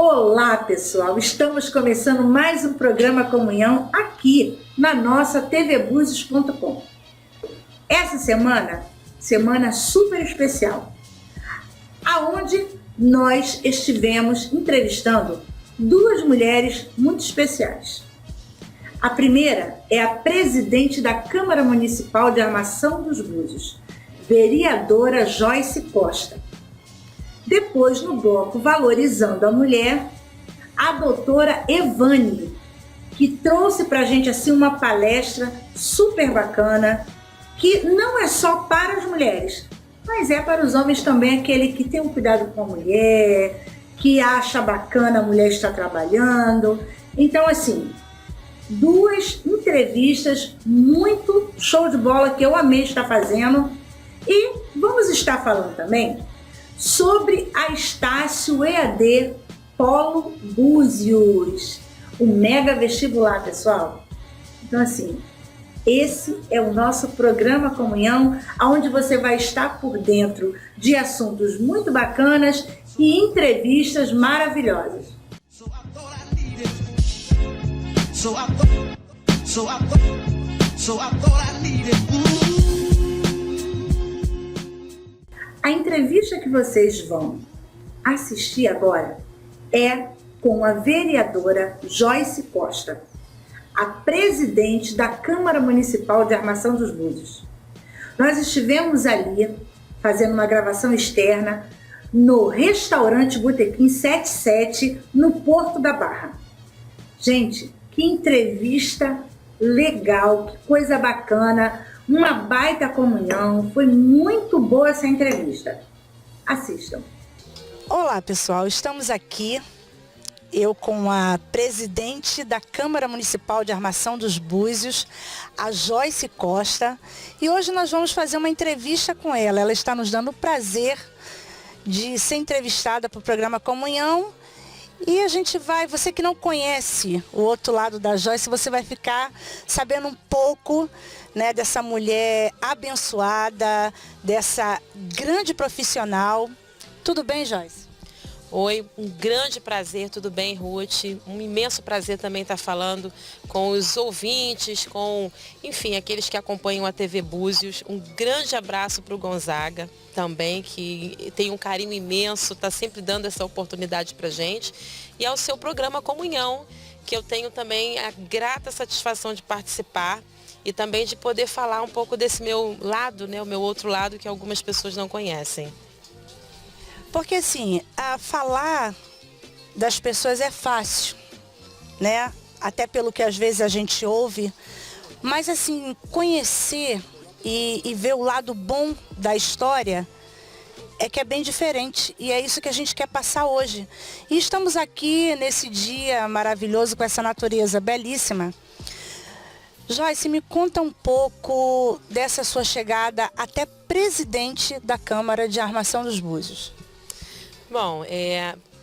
Olá, pessoal! Estamos começando mais um programa Comunhão aqui na nossa tvbúzios.com. Essa semana super especial, aonde nós estivemos entrevistando duas mulheres muito especiais. A primeira é a presidente da Câmara Municipal de Armação dos Búzios, vereadora Joyce Costa. Depois, no bloco Valorizando a Mulher, a doutora Evane, que trouxe para a gente assim uma palestra super bacana, que não é só para as mulheres, mas é para os homens também, aquele que tem um cuidado com a mulher, que acha bacana a mulher estar trabalhando. Então, assim, duas entrevistas muito show de bola que eu amei estar fazendo. E vamos estar falando também sobre a Estácio EAD Polo Búzios, o mega vestibular, pessoal. Então, assim, esse é o nosso programa Comunhão, onde você vai estar por dentro de assuntos muito bacanas e entrevistas maravilhosas. A entrevista que vocês vão assistir agora é com a vereadora Joyce Costa, a presidente da Câmara Municipal de Armação dos Búzios. Nós estivemos ali fazendo uma gravação externa no restaurante Botequim 77, no Porto da Barra. Gente, que entrevista legal, que coisa bacana, uma baita comunhão, foi muito boa essa entrevista. Assistam. Olá, pessoal, estamos aqui, eu com a presidente da Câmara Municipal de Armação dos Búzios, a Joyce Costa, e hoje nós vamos fazer uma entrevista com ela. Ela está nos dando o prazer de ser entrevistada para o programa Comunhão. E a gente vai, você que não conhece o outro lado da Joyce, você vai ficar sabendo um pouco, né, dessa mulher abençoada, dessa grande profissional. Tudo bem, Joyce? Oi, um grande prazer, tudo bem, Ruth? Um imenso prazer também estar falando com os ouvintes, com, enfim, aqueles que acompanham a TV Búzios. Um grande abraço para o Gonzaga também, que tem um carinho imenso, está sempre dando essa oportunidade para a gente. E ao seu programa Comunhão, que eu tenho também a grata satisfação de participar e também de poder falar um pouco desse meu lado, né, o meu outro lado que algumas pessoas não conhecem. Porque assim, falar das pessoas é fácil, né? Até pelo que às vezes a gente ouve. Mas assim, conhecer e ver o lado bom da história é que é bem diferente. E é isso que a gente quer passar hoje. E estamos aqui nesse dia maravilhoso com essa natureza belíssima. Joyce, me conta um pouco dessa sua chegada até presidente da Câmara de Armação dos Búzios. Bom,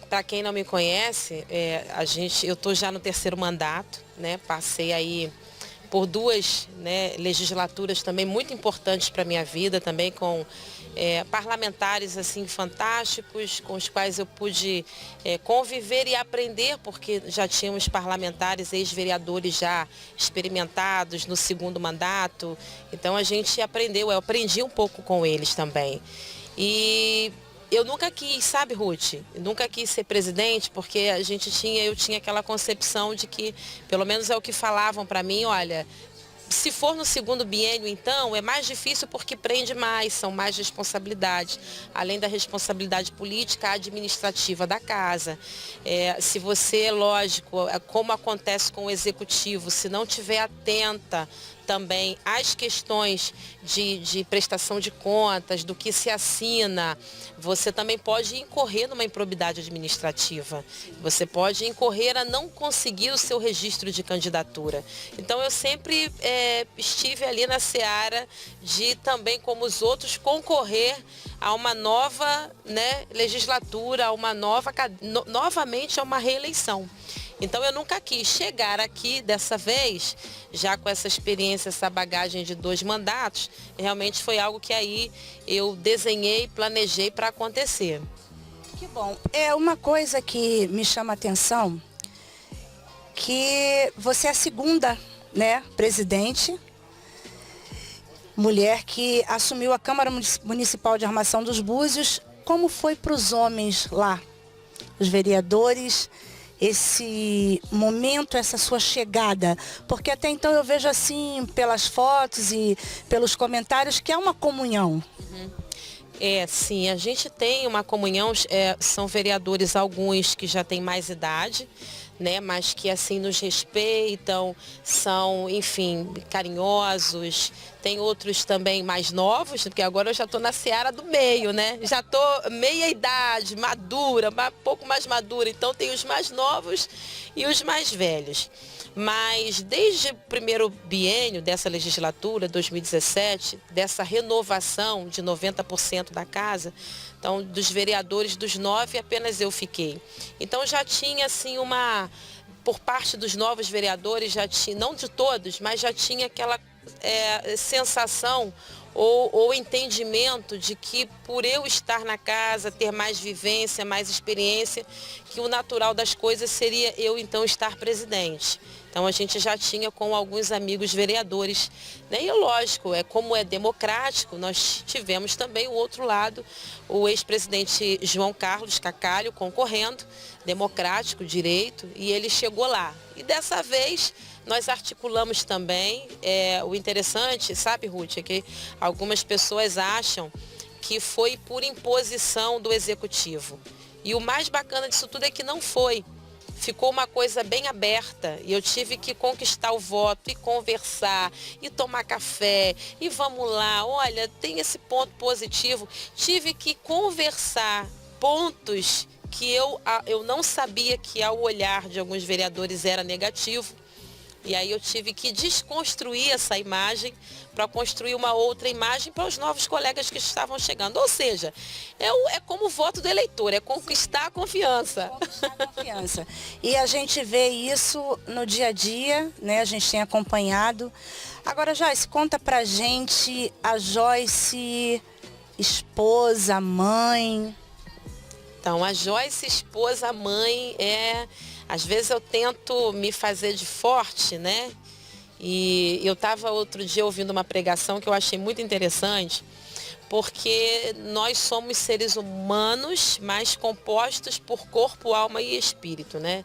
para quem não me conhece, eu estou já no terceiro mandato, né? Passei aí por duas, né, legislaturas também muito importantes para a minha vida, também com parlamentares assim fantásticos, com os quais eu pude conviver e aprender, porque já tínhamos parlamentares, ex-vereadores já experimentados no segundo mandato, então a gente aprendeu, eu aprendi um pouco com eles também. E eu nunca quis, sabe, Ruth? Eu nunca quis ser presidente porque eu tinha aquela concepção de que, pelo menos é o que falavam para mim, olha, se for no segundo biênio, então, é mais difícil porque prende mais, são mais responsabilidades. Além da responsabilidade política, administrativa da casa. Se você, lógico, como acontece com o executivo, se não estiver atenta também às questões de prestação de contas, do que se assina, você também pode incorrer numa improbidade administrativa. Você pode incorrer a não conseguir o seu registro de candidatura. Então eu sempre estive ali na seara de também, como os outros, concorrer a uma nova, né, legislatura, a uma novamente a uma reeleição. Então eu nunca quis chegar aqui dessa vez, já com essa experiência, essa bagagem de 2 mandatos, realmente foi algo que aí eu desenhei, planejei para acontecer. Que bom. É uma coisa que me chama a atenção, que você é a segunda, né, presidente, mulher que assumiu a Câmara Municipal de Armação dos Búzios. Como foi para os homens lá, os vereadores, esse momento, essa sua chegada? Porque até então eu vejo assim, pelas fotos e pelos comentários, que é uma comunhão. Sim, a gente tem uma comunhão, são vereadores alguns que já têm mais idade, né, mas que assim nos respeitam, são, enfim, carinhosos. Tem outros também mais novos, porque agora eu já estou na seara do meio, né? Já estou meia idade, madura, um pouco mais madura. Então tem os mais novos e os mais velhos. Mas desde o primeiro biênio dessa legislatura, 2017, dessa renovação de 90% da casa, então dos vereadores, dos 9, apenas eu fiquei. Então já tinha assim por parte dos novos vereadores, já tinha, não de todos, mas já tinha aquela sensação ou entendimento de que por eu estar na casa, ter mais vivência, mais experiência, que o natural das coisas seria eu então estar presidente. Então a gente já tinha com alguns amigos vereadores, né? E lógico, como é democrático, nós tivemos também o outro lado, o ex-presidente João Carlos Cacalho concorrendo, democrático, direito, e ele chegou lá. E dessa vez nós articulamos também, o interessante, sabe, Ruth, é que algumas pessoas acham que foi por imposição do executivo. E o mais bacana disso tudo é que não foi. Ficou uma coisa bem aberta e eu tive que conquistar o voto e conversar e tomar café e vamos lá, olha, tem esse ponto positivo. Tive que conversar pontos que eu não sabia que ao olhar de alguns vereadores era negativo. E aí eu tive que desconstruir essa imagem para construir uma outra imagem para os novos colegas que estavam chegando. Ou seja, é como o voto do eleitor, é conquistar a confiança. Conquistar a confiança. E a gente vê isso no dia a dia, né? A gente tem acompanhado. Agora, Joyce, conta pra gente a Joyce, esposa, mãe. Então, a Joyce, esposa, mãe, às vezes eu tento me fazer de forte, né? E eu estava outro dia ouvindo uma pregação que eu achei muito interessante, porque nós somos seres humanos, mas compostos por corpo, alma e espírito, né?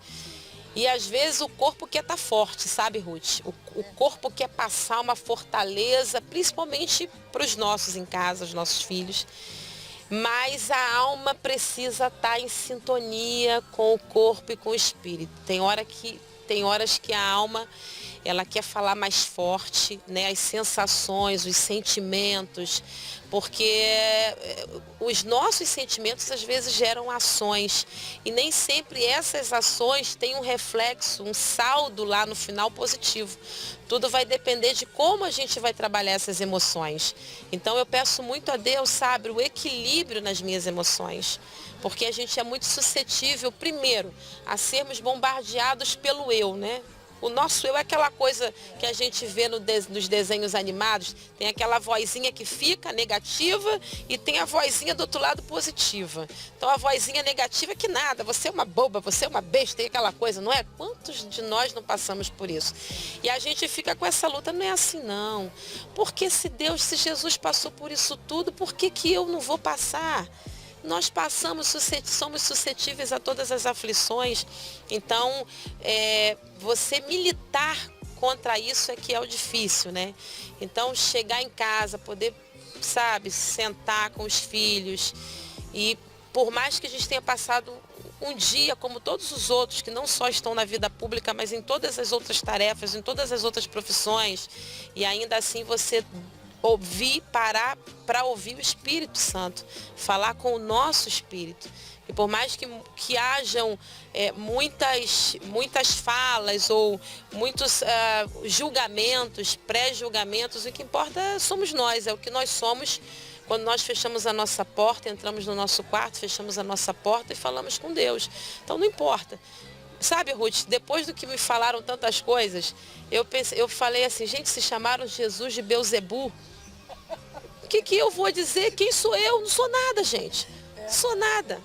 E às vezes o corpo quer estar forte, sabe, Ruth? O corpo quer passar uma fortaleza, principalmente para os nossos em casa, os nossos filhos. Mas a alma precisa estar em sintonia com o corpo e com o espírito. Tem horas que a alma ela quer falar mais forte, né? As sensações, os sentimentos, porque os nossos sentimentos às vezes geram ações e nem sempre essas ações têm um reflexo, um saldo lá no final positivo. Tudo vai depender de como a gente vai trabalhar essas emoções. Então eu peço muito a Deus, sabe, o equilíbrio nas minhas emoções. Porque a gente é muito suscetível, primeiro, a sermos bombardeados pelo eu, né? O nosso eu é aquela coisa que a gente vê nos desenhos animados, tem aquela vozinha que fica negativa e tem a vozinha do outro lado positiva. Então a vozinha negativa é que nada, você é uma boba, você é uma besta, tem aquela coisa, não é? Quantos de nós não passamos por isso? E a gente fica com essa luta, não é assim não. Porque se Jesus passou por isso tudo, por que eu não vou passar? Nós somos suscetíveis a todas as aflições. Então, você militar contra isso é que é o difícil, né? Então, chegar em casa, poder, sabe, sentar com os filhos e por mais que a gente tenha passado um dia, como todos os outros, que não só estão na vida pública, mas em todas as outras tarefas, em todas as outras profissões, e ainda assim você parar para ouvir o Espírito Santo, falar com o nosso espírito. E por mais que hajam muitas falas ou muitos julgamentos, pré-julgamentos, o que importa somos nós, é o que nós somos quando nós fechamos a nossa porta, entramos no nosso quarto, fechamos a nossa porta e falamos com Deus. Então não importa. Sabe, Ruth, depois do que me falaram tantas coisas, eu falei assim, gente, se chamaram Jesus de Beuzebu, o que eu vou dizer? Quem sou eu? Não sou nada, gente. Não sou nada.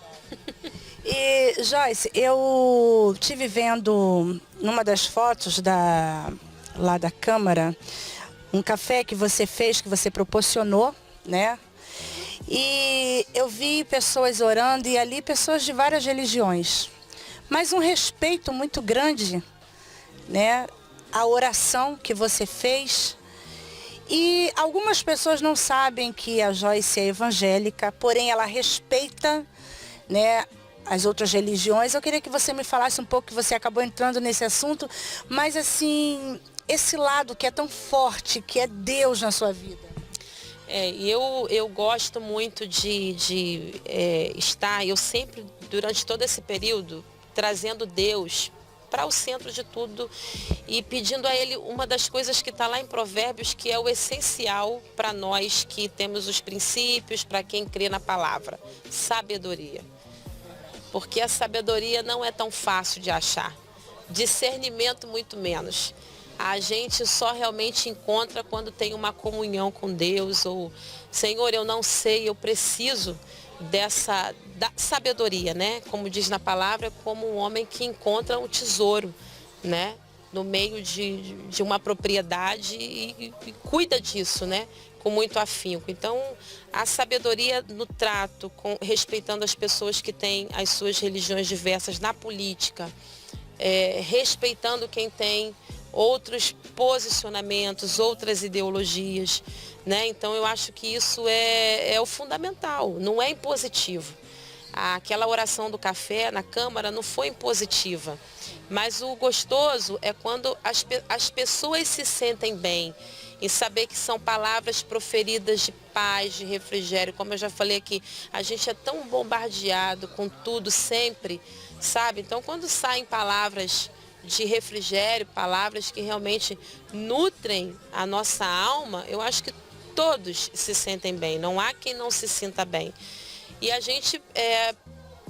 E, Joyce, eu tive vendo numa das fotos lá da Câmara, um café que você fez, que você proporcionou, né? E eu vi pessoas orando e ali pessoas de várias religiões. Mas um respeito muito grande, né? A oração que você fez. E algumas pessoas não sabem que a Joyce é evangélica, porém ela respeita, né, as outras religiões. Eu queria que você me falasse um pouco, que você acabou entrando nesse assunto, mas assim, esse lado que é tão forte, que é Deus na sua vida. Eu gosto muito de estar, eu sempre, durante todo esse período, trazendo Deus para o centro de tudo e pedindo a Ele uma das coisas que está lá em Provérbios, que é o essencial para nós que temos os princípios, para quem crê na palavra: sabedoria. Porque a sabedoria não é tão fácil de achar, discernimento muito menos. A gente só realmente encontra quando tem uma comunhão com Deus, ou Senhor, eu não sei, eu preciso da sabedoria, né? Como diz na palavra, como um homem que encontra um tesouro, né? No meio de uma propriedade e cuida disso, né? Com muito afinco. Então, a sabedoria no trato, respeitando as pessoas que têm as suas religiões diversas na política, respeitando quem tem outros posicionamentos, outras ideologias, né? Então eu acho que isso é o fundamental, não é impositivo. Aquela oração do café na Câmara não foi impositiva, mas o gostoso é quando as pessoas se sentem bem em saber que são palavras proferidas de paz, de refrigério. Como eu já falei aqui, a gente é tão bombardeado com tudo sempre, sabe? Então quando saem palavras de refrigério, palavras que realmente nutrem a nossa alma, eu acho que todos se sentem bem, não há quem não se sinta bem. E a gente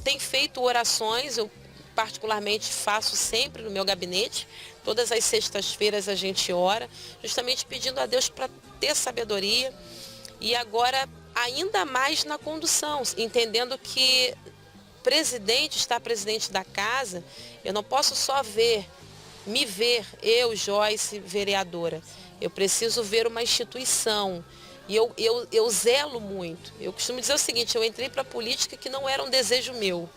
tem feito orações, eu particularmente faço sempre no meu gabinete, todas as sextas-feiras a gente ora, justamente pedindo a Deus para ter sabedoria e agora ainda mais na condução, entendendo que presidente da casa, eu não posso só me ver, eu, Joyce, vereadora. Eu preciso ver uma instituição. E eu zelo muito. Eu costumo dizer o seguinte: eu entrei para a política que não era um desejo meu.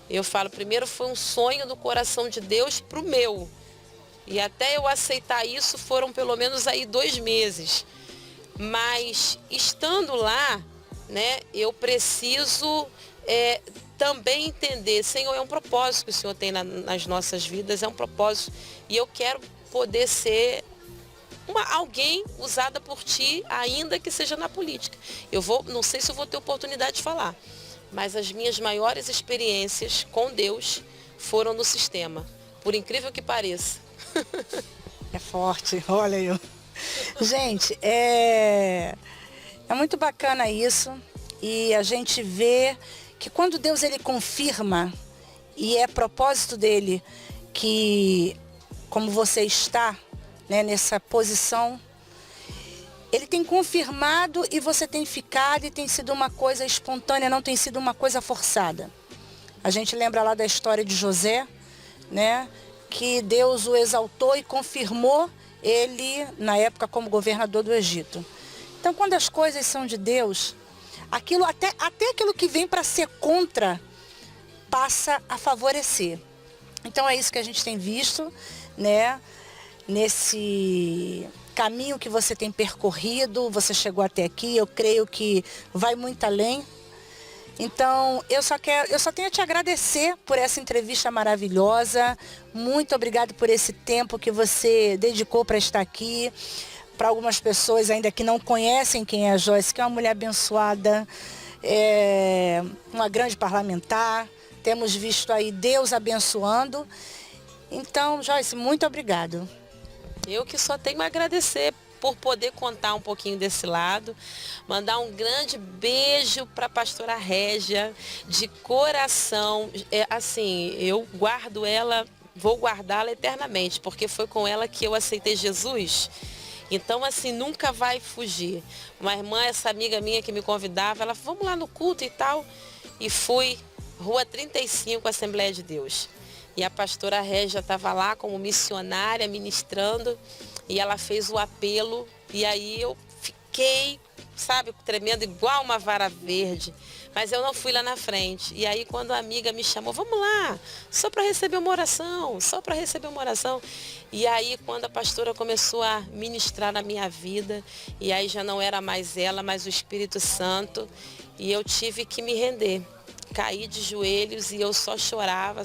Eu falo, primeiro foi um sonho do coração de Deus para o meu. E até eu aceitar isso foram pelo menos aí 2 meses. Mas estando lá, né, eu preciso também entender, Senhor, é um propósito que o Senhor tem nas nossas vidas, é um propósito. E eu quero poder ser alguém usada por Ti, ainda que seja na política. Não sei se eu vou ter oportunidade de falar, mas as minhas maiores experiências com Deus foram no sistema, por incrível que pareça. É forte, olha eu. Gente, é muito bacana isso, e a gente vê que quando Deus ele confirma, e é propósito dele, que como você está, né, nessa posição, ele tem confirmado e você tem ficado, e tem sido uma coisa espontânea, não tem sido uma coisa forçada. A gente lembra lá da história de José, né, que Deus o exaltou e confirmou ele na época como governador do Egito. Então, quando as coisas são de Deus, aquilo até aquilo que vem para ser contra passa a favorecer. Então é isso que a gente tem visto, né? Nesse caminho que você tem percorrido, você chegou até aqui, eu creio que vai muito além. Então, eu só tenho a te agradecer por essa entrevista maravilhosa. Muito obrigado por esse tempo que você dedicou para estar aqui. Para algumas pessoas ainda que não conhecem quem é a Joyce, que é uma mulher abençoada, uma grande parlamentar. Temos visto aí Deus abençoando. Então, Joyce, muito obrigado. Eu que só tenho a agradecer por poder contar um pouquinho desse lado. Mandar um grande beijo para a pastora Régia, de coração. Assim, eu guardo ela, vou guardá-la eternamente, porque foi com ela que eu aceitei Jesus. Então, assim, nunca vai fugir. Uma irmã, essa amiga minha que me convidava, ela falou, vamos lá no culto e tal. E fui. Rua 35, Assembleia de Deus. E a pastora Régia estava lá como missionária, ministrando, e ela fez o apelo, e aí eu fiquei, sabe, tremendo igual uma vara verde. Mas eu não fui lá na frente. E aí quando a amiga me chamou, vamos lá, só para receber uma oração, só para receber uma oração. E aí quando a pastora começou a ministrar na minha vida, e aí já não era mais ela, mas o Espírito Santo, e eu tive que me render. Caí de joelhos e eu só chorava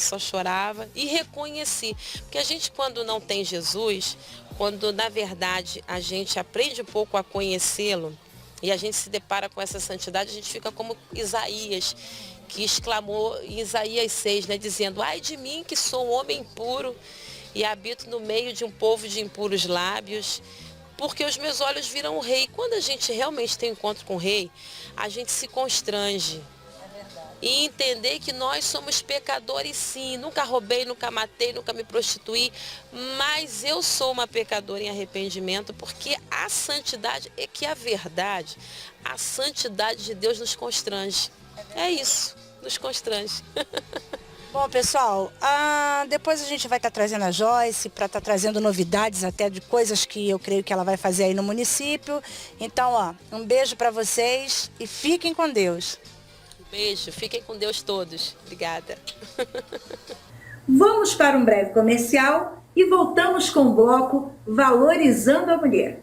e reconheci. Porque a gente, quando não tem Jesus, quando na verdade a gente aprende um pouco a conhecê-lo e a gente se depara com essa santidade, a gente fica como Isaías, que exclamou em Isaías 6, né, dizendo: ai de mim que sou um homem impuro e habito no meio de um povo de impuros lábios, porque os meus olhos viram o rei. Quando a gente realmente tem encontro com o rei, a gente se constrange. E entender que nós somos pecadores sim, nunca roubei, nunca matei, nunca me prostituí, mas eu sou uma pecadora em arrependimento, porque a santidade é que a verdade, a santidade de Deus nos constrange. É isso, nos constrange. Bom, pessoal, depois a gente vai estar trazendo a Joyce para estar trazendo novidades até de coisas que eu creio que ela vai fazer aí no município. Então, um beijo para vocês e fiquem com Deus. Beijo, fiquem com Deus todos. Obrigada. Vamos para um breve comercial e voltamos com o bloco Valorizando a Mulher.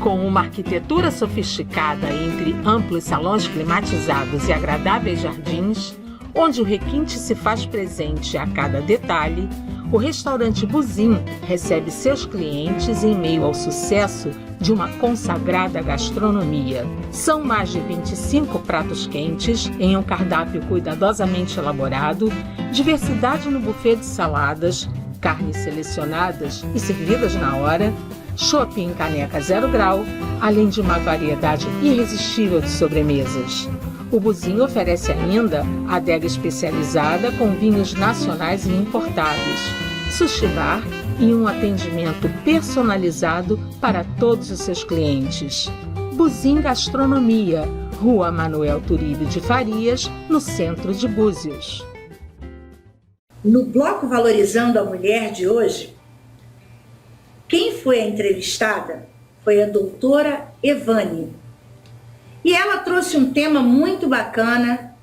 Com uma arquitetura sofisticada entre amplos salões climatizados e agradáveis jardins, onde o requinte se faz presente a cada detalhe, o restaurante Buzin recebe seus clientes em meio ao sucesso de uma consagrada gastronomia. São mais de 25 pratos quentes em um cardápio cuidadosamente elaborado, diversidade no buffet de saladas, carnes selecionadas e servidas na hora, chopp em caneca 0 grau, além de uma variedade irresistível de sobremesas. O Buzin oferece ainda adega especializada com vinhos nacionais e importados, sushi bar e um atendimento personalizado para todos os seus clientes. Buzin Gastronomia, Rua Manuel Turíbio de Farias, no centro de Búzios. No bloco Valorizando a Mulher de hoje, quem foi a entrevistada foi a doutora Evane. E ela trouxe um tema muito bacana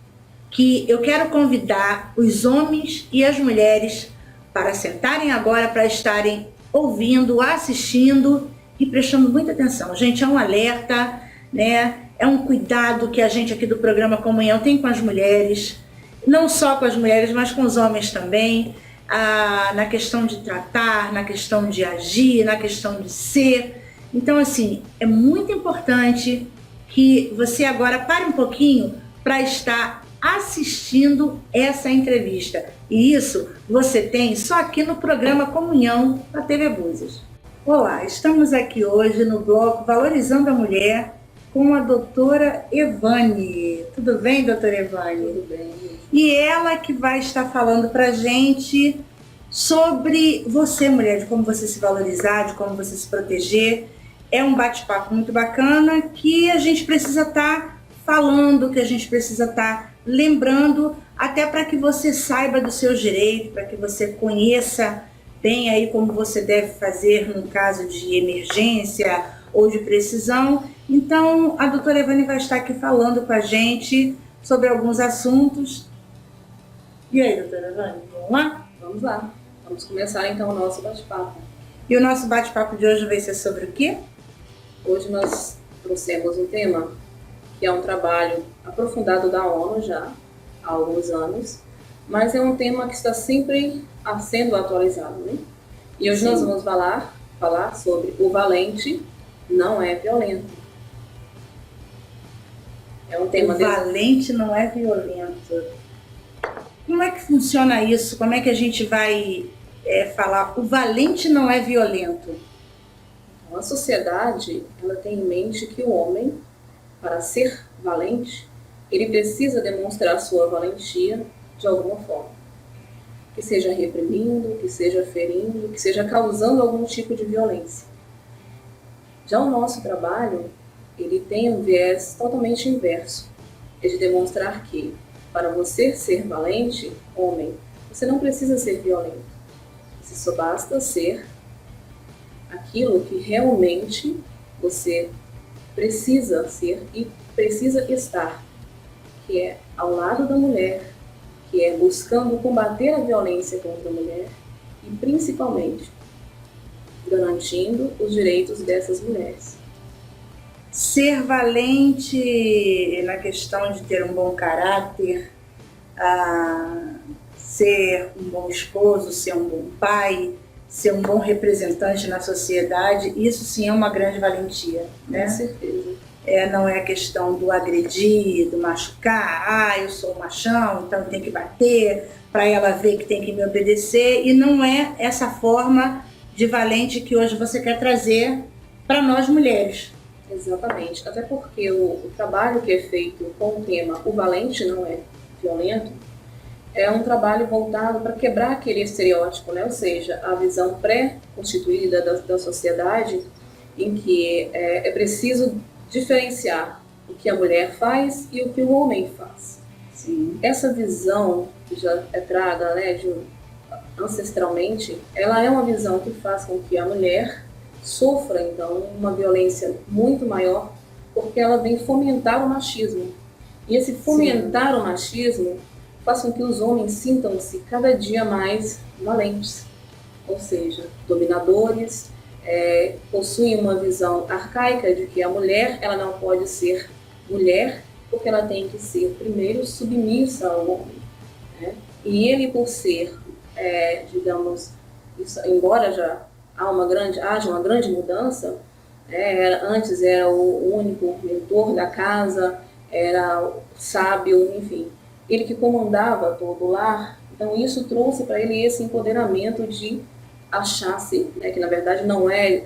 que eu quero convidar os homens e as mulheres para sentarem agora, para estarem ouvindo, assistindo e prestando muita atenção. Gente, é um alerta, né? É um cuidado que a gente aqui do programa Comunhão tem com as mulheres, não só com as mulheres, mas com os homens também, na questão de tratar, na questão de agir, na questão de ser. Então, assim, é muito importante que você agora pare um pouquinho para estar assistindo essa entrevista. E isso você tem só aqui no programa Comunhão da TV Búzios. Olá, estamos aqui hoje no bloco Valorizando a Mulher com a doutora Evane. Tudo bem, doutora Evane? Tudo bem. E ela que vai estar falando para a gente sobre você, mulher, de como você se valorizar, de como você se proteger. É um bate-papo muito bacana que a gente precisa estar falando, que a gente precisa estar lembrando, até para que você saiba dos seus direitos, para que você conheça bem aí como você deve fazer no caso de emergência ou de precisão. Então, a doutora Evane vai estar aqui falando com a gente sobre alguns assuntos. E aí, doutora Evane, vamos lá? Vamos lá. Vamos começar então o nosso bate-papo. E o nosso bate-papo de hoje vai ser sobre o quê? Hoje nós trouxemos um tema que é um trabalho aprofundado da ONU já há alguns anos, mas é um tema que está sempre sendo atualizado, né? E hoje nós vamos falar sobre o valente não é violento. É um tema valente não é violento. Como é que funciona isso? Como é que a gente vai falar o valente não é violento? A sociedade, ela tem em mente que o homem, para ser valente, ele precisa demonstrar sua valentia de alguma forma. Que seja reprimindo, que seja ferindo, que seja causando algum tipo de violência. Já o nosso trabalho, ele tem um viés totalmente inverso. é de demonstrar que, para você ser valente, homem, você não precisa ser violento. Você só basta ser aquilo que realmente você precisa ser e precisa estar, que é ao lado da mulher, que é buscando combater a violência contra a mulher e, principalmente, garantindo os direitos dessas mulheres. Ser valente na questão de ter um bom caráter, ser um bom esposo, ser um bom pai, ser um bom representante na sociedade, isso sim é uma grande valentia, né? Com certeza. Não é a questão do agredir, do machucar, eu sou machão, então tem que bater, para ela ver que tem que me obedecer, e não é essa forma de valente que hoje você quer trazer para nós mulheres. Exatamente, até porque o trabalho que é feito com o tema O Valente Não É Violento é um trabalho voltado para quebrar aquele estereótipo, né? Ou seja, a visão pré-constituída da sociedade em que é preciso diferenciar o que a mulher faz e o que o homem faz. Sim. Essa visão que já é traga, né, ancestralmente, ela é uma visão que faz com que a mulher sofra, então, uma violência muito maior, porque ela vem fomentar o machismo. E esse fomentar o machismo faz com que os homens sintam-se cada dia mais valentes, ou seja, dominadores, possuem uma visão arcaica de que a mulher ela não pode ser mulher, porque ela tem que ser primeiro submissa ao homem, né? E ele, por ser, digamos, isso, embora já haja uma grande mudança, antes era o único mentor da casa, era o sábio, enfim, ele que comandava todo o lar. Então isso trouxe para ele esse empoderamento de achar-se, que na verdade não é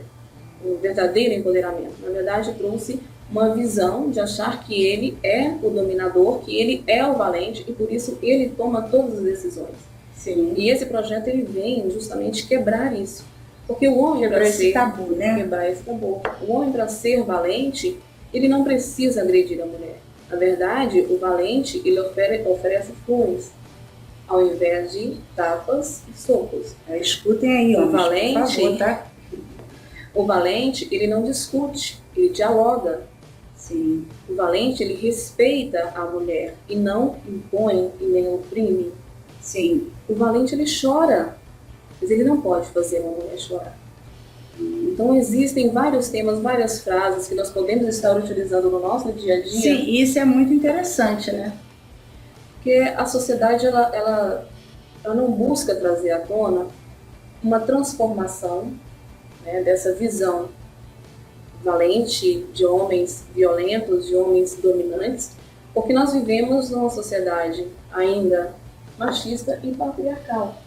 um verdadeiro empoderamento, na verdade trouxe uma visão de achar que ele é o dominador, que ele é o valente e por isso ele toma todas as decisões. Sim. E esse projeto ele vem justamente quebrar isso. Porque o homem, quebrar esse tabu, né? Quebrar esse tabu. O homem, para ser valente, ele não precisa agredir a mulher. Na verdade, o valente, ele oferece flores, ao invés de tapas e socos. Escutem aí, o valente, por favor, tá? O valente, ele não discute, ele dialoga. Sim. O valente, ele respeita a mulher e não impõe e nem oprime. Sim. O valente, ele chora, mas ele não pode fazer uma mulher chorar. Então existem vários temas, várias frases que nós podemos estar utilizando no nosso dia a dia. Sim, isso é muito interessante, né? Porque a sociedade ela não busca trazer à tona uma transformação, né, dessa visão valente de homens violentos, de homens dominantes, porque nós vivemos numa sociedade ainda machista e patriarcal.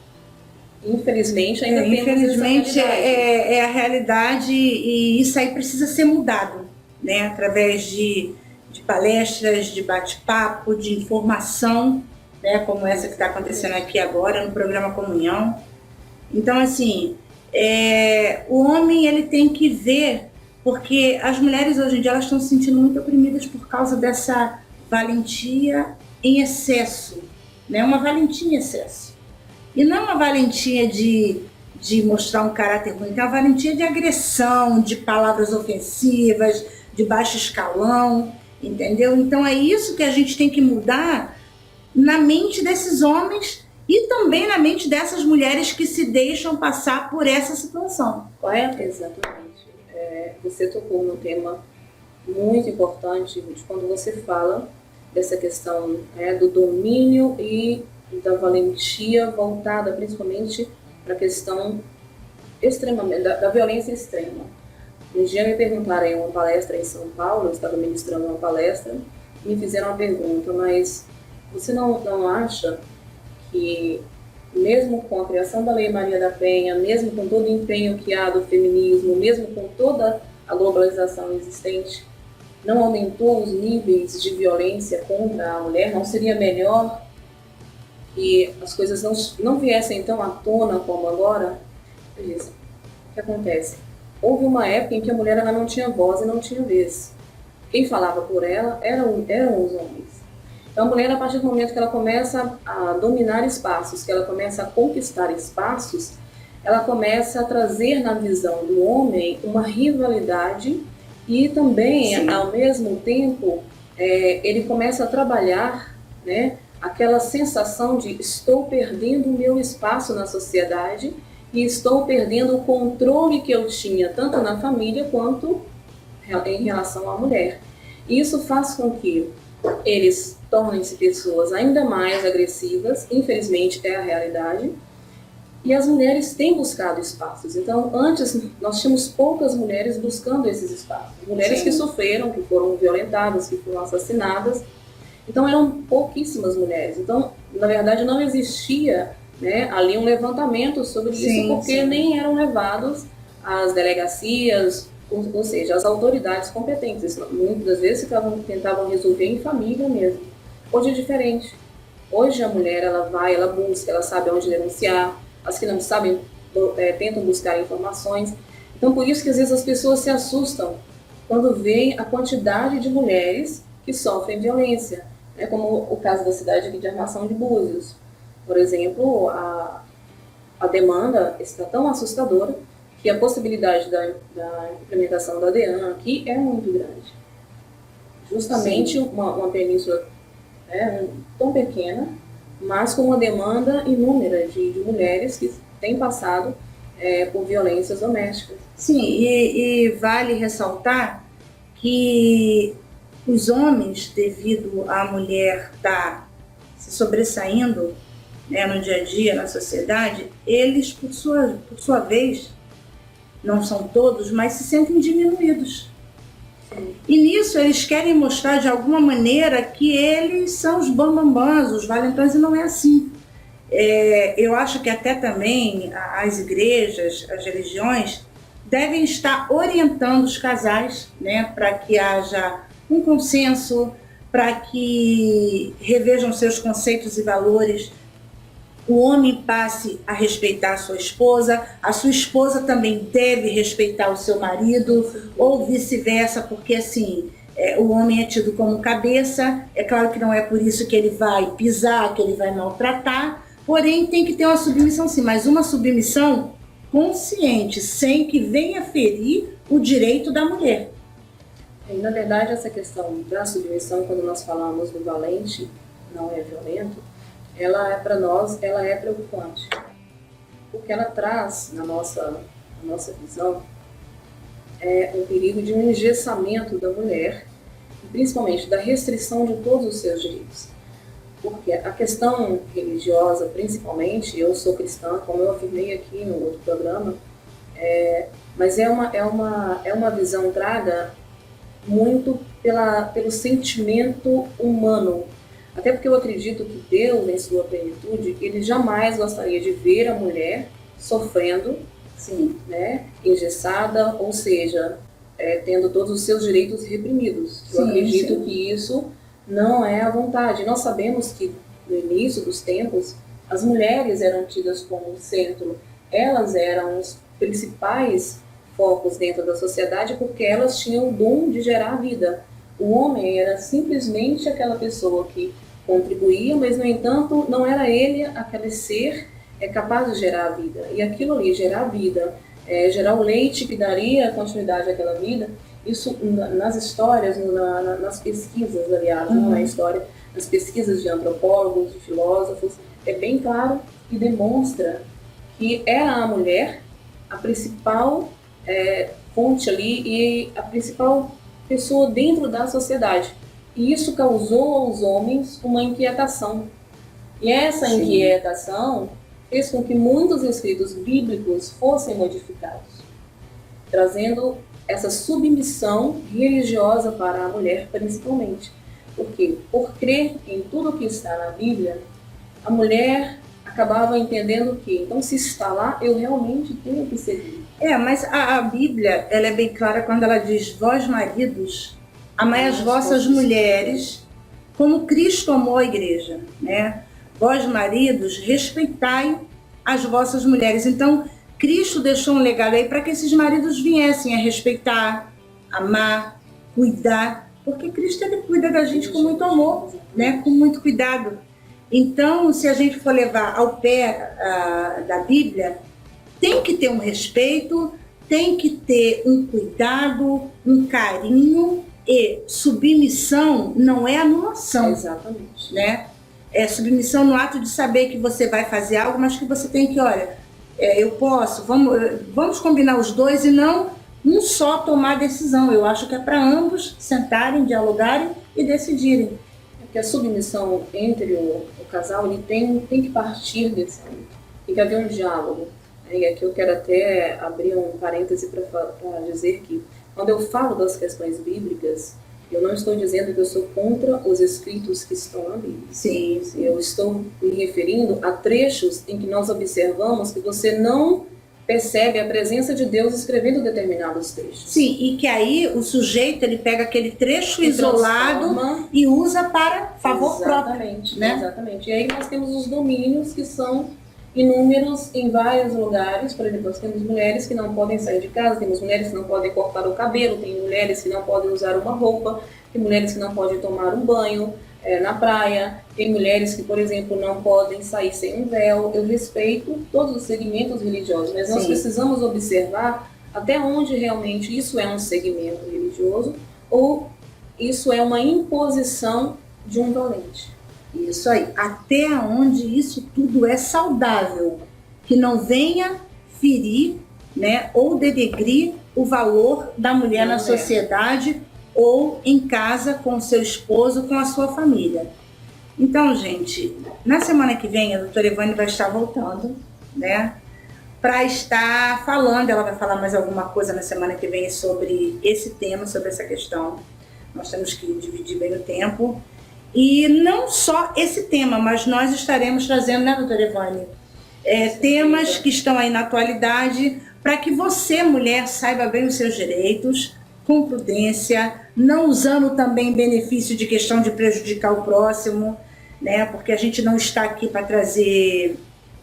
Infelizmente, ainda temos infelizmente essa realidade. É a realidade e isso aí precisa ser mudado, né? Através de palestras, de bate-papo, de informação, né? Como essa que está acontecendo aqui agora no programa Comunhão. Então, assim, o homem ele tem que ver, porque as mulheres hoje em dia elas estão se sentindo muito oprimidas por causa dessa valentia em excesso, né? Uma valentia em excesso. E não uma valentia de mostrar um caráter ruim, é uma valentia de agressão, de palavras ofensivas, de baixo escalão, entendeu? Então é isso que a gente tem que mudar na mente desses homens e também na mente dessas mulheres que se deixam passar por essa situação. Correto? Exatamente. Você tocou num tema muito importante de quando você fala dessa questão, do domínio e da valentia voltada principalmente para a questão extremamente da violência extrema. Um dia me perguntaram em uma palestra em São Paulo, eu estava ministrando uma palestra, e me fizeram uma pergunta, mas você não acha que mesmo com a criação da Lei Maria da Penha, mesmo com todo o empenho que há do feminismo, mesmo com toda a globalização existente, não aumentou os níveis de violência contra a mulher? Não seria melhor que as coisas não viessem tão à tona como agora? Beleza. O que acontece? Houve uma época em que a mulher ela não tinha voz e não tinha vez. Quem falava por ela eram os homens. Então, a mulher, a partir do momento que ela começa a dominar espaços, que ela começa a conquistar espaços, ela começa a trazer na visão do homem uma rivalidade e também, sim, ao mesmo tempo, ele começa a trabalhar, né, aquela sensação de estou perdendo o meu espaço na sociedade e estou perdendo o controle que eu tinha tanto na família quanto em relação à mulher. Isso faz com que eles tornem-se pessoas ainda mais agressivas, infelizmente é a realidade, e as mulheres têm buscado espaços. Então, antes nós tínhamos poucas mulheres buscando esses espaços. Mulheres, sim, que sofreram, que foram violentadas, que foram assassinadas. Então, eram pouquíssimas mulheres. Então, na verdade, não existia, né, ali um levantamento sobre isso, sim, porque, sim, nem eram levados às delegacias, ou seja, às autoridades competentes. Muitas das vezes tentavam resolver em família mesmo. Hoje é diferente. Hoje a mulher, ela vai, ela busca, ela sabe onde denunciar. As que não sabem, tentam buscar informações. Então, por isso que às vezes as pessoas se assustam quando veem a quantidade de mulheres que sofrem violência, né? Como o caso da cidade aqui de Armação de Búzios. Por exemplo, a demanda está tão assustadora que a possibilidade da implementação da DEAN aqui é muito grande. Justamente uma península, né, tão pequena, mas com uma demanda inúmera de mulheres que têm passado por violências domésticas. Sim, e vale ressaltar que os homens, devido à mulher estar se sobressaindo, né, no dia a dia, na sociedade, eles, por sua vez, não são todos, mas se sentem diminuídos. E nisso eles querem mostrar de alguma maneira que eles são os bambambãs, os valentões, e não é assim. Eu acho que até também as igrejas, as religiões, devem estar orientando os casais, né, para que haja um consenso, para que revejam seus conceitos e valores. O homem passe a respeitar a sua esposa também deve respeitar o seu marido, ou vice-versa, porque assim, o homem é tido como cabeça, é claro que não é por isso que ele vai pisar, que ele vai maltratar, porém tem que ter uma submissão sim, mas uma submissão consciente, sem que venha ferir o direito da mulher. E, na verdade, essa questão da submissão, quando nós falamos do valente, não é violento, ela para nós, ela é preocupante, porque ela traz na nossa visão o perigo de um engessamento da mulher, e principalmente da restrição de todos os seus direitos. Porque a questão religiosa, principalmente, eu sou cristã, como eu afirmei aqui no outro programa, mas é uma visão traga muito pelo sentimento humano. Até porque eu acredito que Deus, em sua plenitude, ele jamais gostaria de ver a mulher sofrendo, sim, né, engessada, ou seja, tendo todos os seus direitos reprimidos. Eu acredito que isso não é a vontade. Nós sabemos que no início dos tempos, as mulheres eram tidas como centro, elas eram os principais focos dentro da sociedade porque elas tinham o dom de gerar vida. O homem era simplesmente aquela pessoa que contribuía, mas, no entanto, não era ele aquele ser capaz de gerar a vida. E aquilo ali, gerar a vida, gerar o leite que daria continuidade àquela vida, isso nas histórias, nas pesquisas, aliás, não é história, nas pesquisas de antropólogos, de filósofos, é bem claro e demonstra que era a mulher a principal fonte ali e a principal pessoa dentro da sociedade. E isso causou aos homens uma inquietação. E essa inquietação fez com que muitos escritos bíblicos fossem modificados, trazendo essa submissão religiosa para a mulher, principalmente. Porque, por crer em tudo que está na Bíblia, a mulher acabava entendendo que, então, se está lá, eu realmente tenho que seguir. Mas a Bíblia, ela é bem clara quando ela diz: vós maridos, amai as vossas mulheres como Cristo amou a igreja, né? Vós maridos, respeitai as vossas mulheres. Então, Cristo deixou um legado aí para que esses maridos viessem a respeitar, amar, cuidar, Porque Cristo ele cuida da gente com muito amor, né? Com muito cuidado. Então, se a gente for levar ao pé da Bíblia, tem que ter um respeito, tem que ter um cuidado, um carinho, e submissão não é anulação. Exatamente. Né? É submissão no ato de saber que você vai fazer algo, mas que você tem que, olha, eu posso, vamos combinar os dois e não um só tomar a decisão. Eu acho que é para ambos sentarem, dialogarem e decidirem. Porque a submissão entre o casal ele tem que partir desse âmbito. Tem que haver um diálogo. E aqui eu quero até abrir um parêntese para dizer que quando eu falo das questões bíblicas, eu não estou dizendo que eu sou contra os escritos que estão na Bíblia. Sim. Eu estou me referindo a trechos em que nós observamos que você não percebe a presença de Deus escrevendo determinados trechos. Sim, e que aí o sujeito ele pega aquele trecho isolado e usa para favor próprio. Né? Exatamente. E aí nós temos os domínios que são inúmeros em vários lugares. Por exemplo, nós temos mulheres que não podem sair de casa, temos mulheres que não podem cortar o cabelo, tem mulheres que não podem usar uma roupa, tem mulheres que não podem tomar um banho na praia, tem mulheres que, por exemplo, não podem sair sem um véu. Eu respeito todos os segmentos religiosos, mas nós precisamos observar até onde realmente isso é um segmento religioso ou isso é uma imposição de um valente. Isso aí, até onde isso tudo é saudável, que não venha ferir, né, ou denegrir o valor da mulher na sociedade ou em casa com o seu esposo, com a sua família. Então, gente, na semana que vem a doutora Ivane vai estar voltando, né, para estar falando, ela vai falar mais alguma coisa na semana que vem sobre esse tema, sobre essa questão. Nós temos que dividir bem o tempo. E não só esse tema, mas nós estaremos trazendo, né, doutora Ivane, temas que estão aí na atualidade para que você, mulher, saiba bem os seus direitos, com prudência, não usando também benefício de questão de prejudicar o próximo, né, porque a gente não está aqui para trazer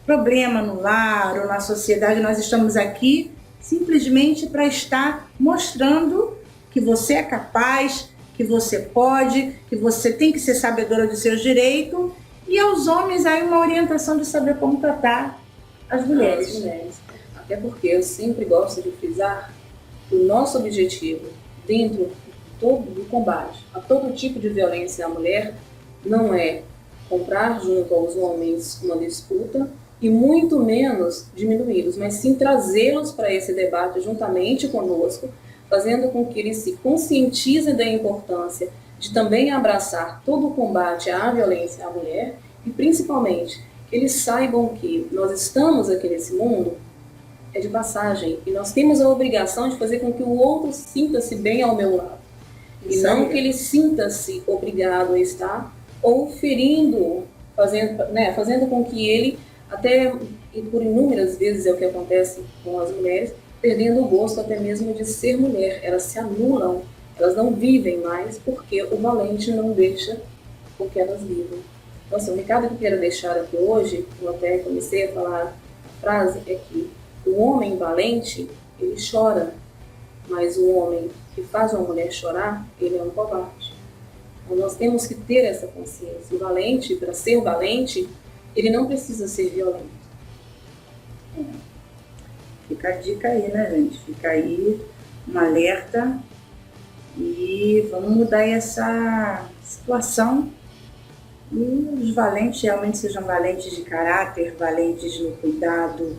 problema no lar ou na sociedade, nós estamos aqui simplesmente para estar mostrando que você é capaz, que você pode, que você tem que ser sabedora dos seus direitos, e aos homens aí uma orientação de saber como tratar as mulheres. Até porque eu sempre gosto de frisar que o nosso objetivo dentro do combate a todo tipo de violência à mulher não é comprar junto aos homens uma disputa e muito menos diminuí-los, mas sim trazê-los para esse debate juntamente conosco, fazendo com que eles se conscientizem da importância de também abraçar todo o combate à violência à mulher e, principalmente, que eles saibam que nós estamos aqui nesse mundo de passagem e nós temos a obrigação de fazer com que o outro sinta-se bem ao meu lado. E não que ele sinta-se obrigado a estar ou ferindo, fazendo com que ele, até e por inúmeras vezes é o que acontece com as mulheres, perdendo o gosto até mesmo de ser mulher. Elas se anulam, elas não vivem mais porque o valente não deixa com que elas vivam. Então, assim, o recado que eu quero deixar aqui hoje, eu até comecei a falar a frase, é que o homem valente, ele chora, mas o homem que faz uma mulher chorar, ele é um covarde. Então, nós temos que ter essa consciência. O valente, para ser valente, ele não precisa ser violento. Fica a dica aí, né, gente? Fica aí um alerta e vamos mudar essa situação. E os valentes realmente sejam valentes de caráter, valentes no cuidado,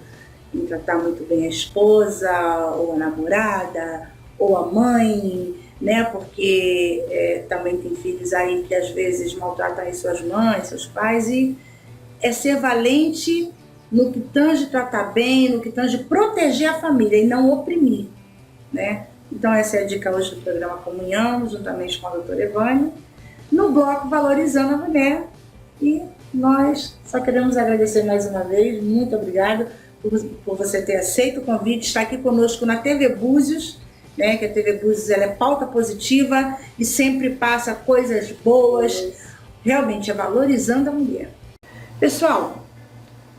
em tratar muito bem a esposa, ou a namorada, ou a mãe, né? Porque também tem filhos aí que às vezes maltratam aí suas mães, seus pais, e é ser valente no que tange tratar bem, no que tange proteger a família e não oprimir, né? Então essa é a dica hoje do programa Comunhão, juntamente com a doutora Ivane, no bloco Valorizando a Mulher. E nós só queremos agradecer mais uma vez, muito obrigada por você ter aceito o convite, estar aqui conosco na TV Búzios, né? Que a TV Búzios ela é pauta positiva e sempre passa coisas boas, realmente é valorizando a mulher. Pessoal,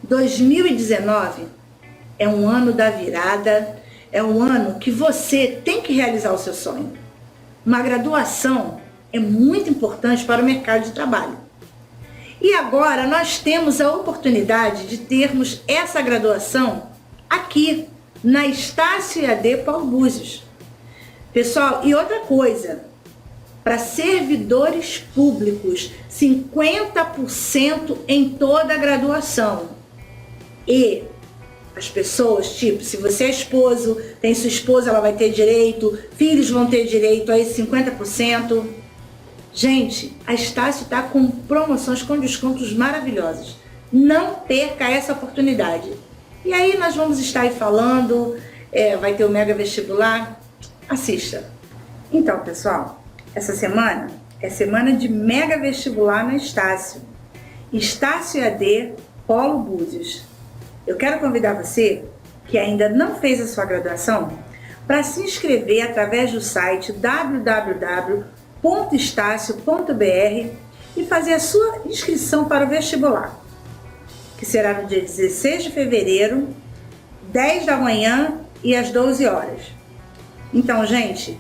2019 é um ano da virada, é um ano que você tem que realizar o seu sonho. Uma graduação é muito importante para o mercado de trabalho. E agora nós temos a oportunidade de termos essa graduação aqui na Estácio EAD Paulo Búzios. Pessoal, e outra coisa, para servidores públicos, 50% em toda a graduação. E as pessoas, tipo, se você é esposo, tem sua esposa, ela vai ter direito, filhos vão ter direito a esse 50%. Gente, a Estácio está com promoções, com descontos maravilhosos. Não perca essa oportunidade. E aí nós vamos estar aí falando, vai ter o mega vestibular, assista. Então, pessoal, essa semana é semana de mega vestibular na Estácio. Estácio EAD Paulo Búzios. Eu quero convidar você, que ainda não fez a sua graduação, para se inscrever através do site www.estacio.br e fazer a sua inscrição para o vestibular, que será no dia 16 de fevereiro, 10 da manhã e às 12 horas. Então, gente,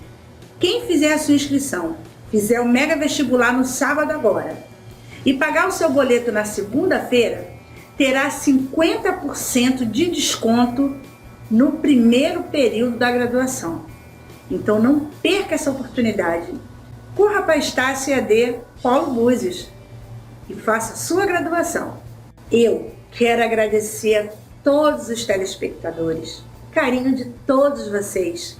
quem fizer a sua inscrição, fizer o mega vestibular no sábado agora e pagar o seu boleto na segunda-feira, terá 50% de desconto no primeiro período da graduação. Então não perca essa oportunidade. Corra para a Estácio EAD Paulo Búzios e faça sua graduação. Eu quero agradecer a todos os telespectadores, carinho de todos vocês.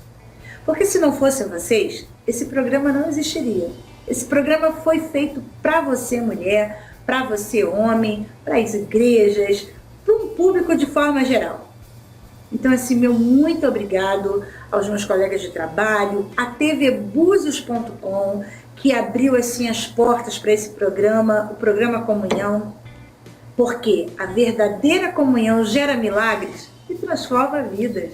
Porque se não fossem vocês, esse programa não existiria. Esse programa foi feito para você, mulher, para você, homem, para as igrejas, para um público de forma geral. Então, assim, meu muito obrigado aos meus colegas de trabalho, a tvbuzios.com, que abriu, assim, as portas para esse programa, o programa Comunhão, porque a verdadeira comunhão gera milagres e transforma vidas.